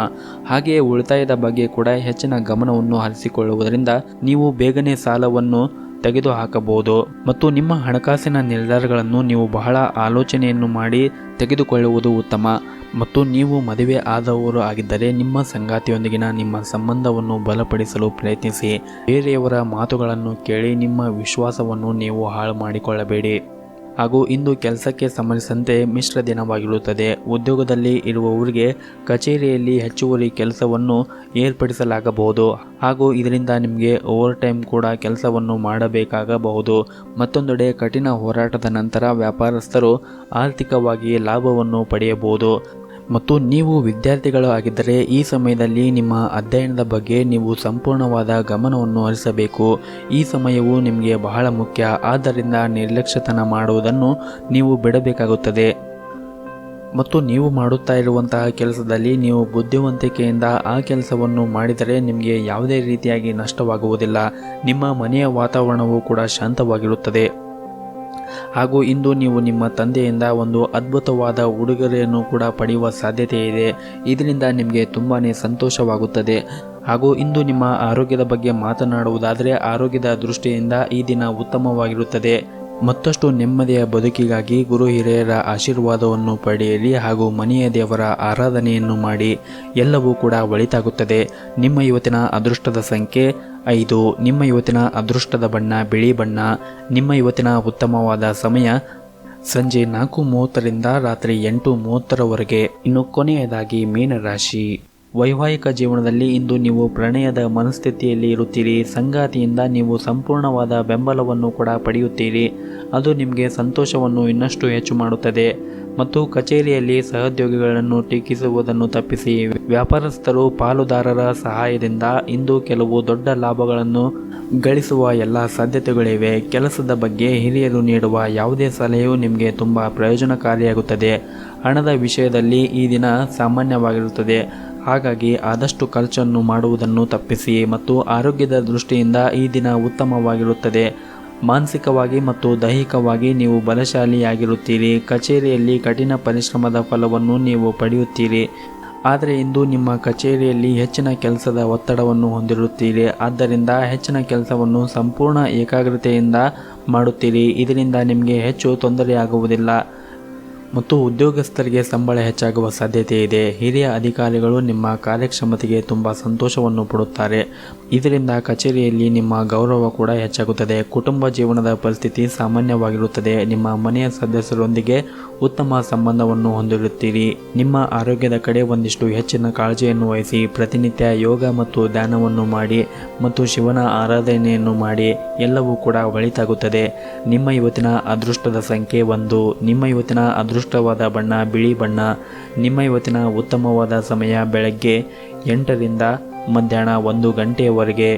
ಹಾಗೆಯೇ ಉಳಿತಾಯದ ಬಗ್ಗೆ ಕೂಡ ಹೆಚ್ಚಿನ ಗಮನವನ್ನು ಹರಿಸಿಕೊಳ್ಳುವುದರಿಂದ ನೀವು ಬೇಗನೆ ಸಾಲವನ್ನು ತೆಗೆದುಹಾಕಬಹುದು ಮತ್ತು ನಿಮ್ಮ ಹಣಕಾಸಿನ ನಿರ್ಧಾರಗಳನ್ನು ನೀವು ಬಹಳ ಆಲೋಚನೆಯನ್ನು ಮಾಡಿ ತೆಗೆದುಕೊಳ್ಳುವುದು ಉತ್ತಮ. ಮತ್ತು ನೀವು ಮದುವೆ ಆದವರು ಆಗಿದ್ದರೆ ನಿಮ್ಮ ಸಂಗಾತಿಯೊಂದಿಗಿನ ನಿಮ್ಮ ಸಂಬಂಧವನ್ನು ಬಲಪಡಿಸಲು ಪ್ರಯತ್ನಿಸಿ. ಬೇರೆಯವರ ಮಾತುಗಳನ್ನು ಕೇಳಿ ನಿಮ್ಮ ವಿಶ್ವಾಸವನ್ನು ನೀವು ಹಾಳು ಮಾಡಿಕೊಳ್ಳಬೇಡಿ. ಹಾಗೂ ಇಂದು ಕೆಲಸಕ್ಕೆ ಸಂಬಂಧಿಸಿದಂತೆ ಮಿಶ್ರ ದಿನವಾಗಿರುತ್ತದೆ. ಉದ್ಯೋಗದಲ್ಲಿ ಇರುವವರಿಗೆ ಕಚೇರಿಯಲ್ಲಿ ಹೆಚ್ಚುವರಿ ಕೆಲಸವನ್ನು ಏರ್ಪಡಿಸಲಾಗಬಹುದು ಹಾಗೂ ಇದರಿಂದ ನಿಮಗೆ ಓವರ್ ಟೈಮ್ ಕೂಡ ಕೆಲಸವನ್ನು ಮಾಡಬೇಕಾಗಬಹುದು. ಮತ್ತೊಂದೆಡೆ ಕಠಿಣ ಹೋರಾಟದ ನಂತರ ವ್ಯಾಪಾರಸ್ಥರು ಆರ್ಥಿಕವಾಗಿ ಲಾಭವನ್ನು ಪಡೆಯಬಹುದು. ಮತ್ತು ನೀವು ವಿದ್ಯಾರ್ಥಿಗಳು ಆಗಿದ್ದರೆ ಈ ಸಮಯದಲ್ಲಿ ನಿಮ್ಮ ಅಧ್ಯಯನದ ಬಗ್ಗೆ ನೀವು ಸಂಪೂರ್ಣವಾದ ಗಮನವನ್ನು ಹರಿಸಬೇಕು. ಈ ಸಮಯವು ನಿಮಗೆ ಬಹಳ ಮುಖ್ಯ. ಆದ್ದರಿಂದ ನಿರ್ಲಕ್ಷ್ಯತನ ಮಾಡುವುದನ್ನು ನೀವು ಬಿಡಬೇಕಾಗುತ್ತದೆ. ಮತ್ತು ನೀವು ಮಾಡುತ್ತಾ ಇರುವಂತಹ ಕೆಲಸದಲ್ಲಿ ನೀವು ಬುದ್ಧಿವಂತಿಕೆಯಿಂದ ಆ ಕೆಲಸವನ್ನು ಮಾಡಿದರೆ ನಿಮಗೆ ಯಾವುದೇ ರೀತಿಯಾಗಿ ನಷ್ಟವಾಗುವುದಿಲ್ಲ. ನಿಮ್ಮ ಮನೆಯ ವಾತಾವರಣವು ಕೂಡ ಶಾಂತವಾಗಿರುತ್ತದೆ. ಹಾಗೂ ಇಂದು ನೀವು ನಿಮ್ಮ ತಂದೆಯಿಂದ ಒಂದು ಅದ್ಭುತವಾದ ಉಡುಗೊರೆಯನ್ನು ಕೂಡ ಪಡೆಯುವ ಸಾಧ್ಯತೆ ಇದೆ. ಇದರಿಂದ ನಿಮಗೆ ತುಂಬಾ ಸಂತೋಷವಾಗುತ್ತದೆ. ಹಾಗೂ ಇಂದು ನಿಮ್ಮ ಆರೋಗ್ಯದ ಬಗ್ಗೆ ಮಾತನಾಡುವುದಾದರೆ ಆರೋಗ್ಯದ ದೃಷ್ಟಿಯಿಂದ ಈ ದಿನ ಉತ್ತಮವಾಗಿರುತ್ತದೆ. ಮತ್ತಷ್ಟು ನೆಮ್ಮದಿಯ ಬದುಕಿಗಾಗಿ ಗುರು ಹಿರಿಯರ ಆಶೀರ್ವಾದವನ್ನು ಪಡೆಯಿರಿ ಹಾಗೂ ಮನೆಯ ದೇವರ ಆರಾಧನೆಯನ್ನು ಮಾಡಿ. ಎಲ್ಲವೂ ಕೂಡ ಒಳಿತಾಗುತ್ತದೆ. ನಿಮ್ಮ ಇವತ್ತಿನ ಅದೃಷ್ಟದ ಸಂಖ್ಯೆ 5. ನಿಮ್ಮ ಇವತ್ತಿನ ಅದೃಷ್ಟದ ಬಣ್ಣ ಬಿಳಿ ಬಣ್ಣ. ನಿಮ್ಮ ಇವತ್ತಿನ ಉತ್ತಮವಾದ ಸಮಯ ಸಂಜೆ 4:30ರಿಂದ ರಾತ್ರಿ 8:30ರವರೆಗೆ. ಇನ್ನು ಕೊನೆಯದಾಗಿ ಮೀನರಾಶಿ. ವೈವಾಹಿಕ ಜೀವನದಲ್ಲಿ ಇಂದು ನೀವು ಪ್ರಣಯದ ಮನಸ್ಥಿತಿಯಲ್ಲಿ ಇರುತ್ತೀರಿ. ಸಂಗಾತಿಯಿಂದ ನೀವು ಸಂಪೂರ್ಣವಾದ ಬೆಂಬಲವನ್ನು ಕೂಡ ಪಡೆಯುತ್ತೀರಿ. ಅದು ನಿಮಗೆ ಸಂತೋಷವನ್ನು ಇನ್ನಷ್ಟು ಹೆಚ್ಚು ಮಾಡುತ್ತದೆ. ಮತ್ತು ಕಚೇರಿಯಲ್ಲಿ ಸಹೋದ್ಯೋಗಿಗಳನ್ನು ಟೀಕಿಸುವುದನ್ನು ತಪ್ಪಿಸಿ. ವ್ಯಾಪಾರಸ್ಥರು ಪಾಲುದಾರರ ಸಹಾಯದಿಂದ ಇಂದು ಕೆಲವು ದೊಡ್ಡ ಲಾಭಗಳನ್ನು ಗಳಿಸುವ ಎಲ್ಲ ಸಾಧ್ಯತೆಗಳಿವೆ. ಕೆಲಸದ ಬಗ್ಗೆ ಹಿರಿಯರು ನೀಡುವ ಯಾವುದೇ ಸಲಹೆಯು ನಿಮಗೆ ತುಂಬ ಪ್ರಯೋಜನಕಾರಿಯಾಗುತ್ತದೆ. ಹಣದ ವಿಷಯದಲ್ಲಿ ಈ ದಿನ ಸಾಮಾನ್ಯವಾಗಿರುತ್ತದೆ. ಹಾಗಾಗಿ ಆದಷ್ಟು ಖರ್ಚನ್ನು ಮಾಡುವುದನ್ನು ತಪ್ಪಿಸಿ. ಮತ್ತು ಆರೋಗ್ಯದ ದೃಷ್ಟಿಯಿಂದ ಈ ದಿನ ಉತ್ತಮವಾಗಿರುತ್ತದೆ. ಮಾನಸಿಕವಾಗಿ ಮತ್ತು ದೈಹಿಕವಾಗಿ ನೀವು ಬಲಶಾಲಿಯಾಗಿರುತ್ತೀರಿ. ಕಚೇರಿಯಲ್ಲಿ ಕಠಿಣ ಪರಿಶ್ರಮದ ಫಲವನ್ನು ನೀವು ಪಡೆಯುತ್ತೀರಿ. ಆದರೆ ಇಂದು ನಿಮ್ಮ ಕಚೇರಿಯಲ್ಲಿ ಹೆಚ್ಚಿನ ಕೆಲಸದ ಒತ್ತಡವನ್ನು ಹೊಂದಿರುತ್ತೀರಿ. ಆದ್ದರಿಂದ ಹೆಚ್ಚಿನ ಕೆಲಸವನ್ನು ಸಂಪೂರ್ಣ ಏಕಾಗ್ರತೆಯಿಂದ ಮಾಡುತ್ತೀರಿ. ಇದರಿಂದ ನಿಮಗೆ ಹೆಚ್ಚು ತೊಂದರೆಯಾಗುವುದಿಲ್ಲ ಮತ್ತು ಉದ್ಯೋಗಸ್ಥರಿಗೆ ಸಂಬಳ ಹೆಚ್ಚಾಗುವ ಸಾಧ್ಯತೆ ಇದೆ. ಹಿರಿಯ ಅಧಿಕಾರಿಗಳು ನಿಮ್ಮ ಕಾರ್ಯಕ್ಷಮತೆಗೆ ತುಂಬ ಸಂತೋಷವನ್ನು ಪಡುತ್ತಾರೆ. ಇದರಿಂದ ಕಚೇರಿಯಲ್ಲಿ ನಿಮ್ಮ ಗೌರವ ಕೂಡ ಹೆಚ್ಚಾಗುತ್ತದೆ. ಕುಟುಂಬ ಜೀವನದ ಪರಿಸ್ಥಿತಿ ಸಾಮಾನ್ಯವಾಗಿರುತ್ತದೆ. ನಿಮ್ಮ ಮನೆಯ ಸದಸ್ಯರೊಂದಿಗೆ ಉತ್ತಮ ಸಂಬಂಧವನ್ನು ಹೊಂದಿರುತ್ತೀರಿ. ನಿಮ್ಮ ಆರೋಗ್ಯದ ಕಡೆ ಒಂದಿಷ್ಟು ಹೆಚ್ಚಿನ ಕಾಳಜಿಯನ್ನು ವಹಿಸಿ. ಪ್ರತಿನಿತ್ಯ ಯೋಗ ಮತ್ತು ಧ್ಯಾನವನ್ನು ಮಾಡಿ ಮತ್ತು ಶಿವನ ಆರಾಧನೆಯನ್ನು ಮಾಡಿ. ಎಲ್ಲವೂ ಕೂಡ ಒಳಿತಾಗುತ್ತದೆ. ನಿಮ್ಮ ಇವತ್ತಿನ ಅದೃಷ್ಟದ ಸಂಖ್ಯೆ 1. ನಿಮ್ಮ ಇವತ್ತಿನ ಅದೃಷ್ಟವಾದ ಬಣ್ಣ ಬಿಳಿ ಬಣ್ಣ. ನಿಮ್ಮ ಇವತ್ತಿನ ಉತ್ತಮವಾದ ಸಮಯ ಬೆಳಗ್ಗೆ 8ರಿಂದ ಮಧ್ಯಾಹ್ನ 1 ಗಂಟೆಯವರೆಗೆ.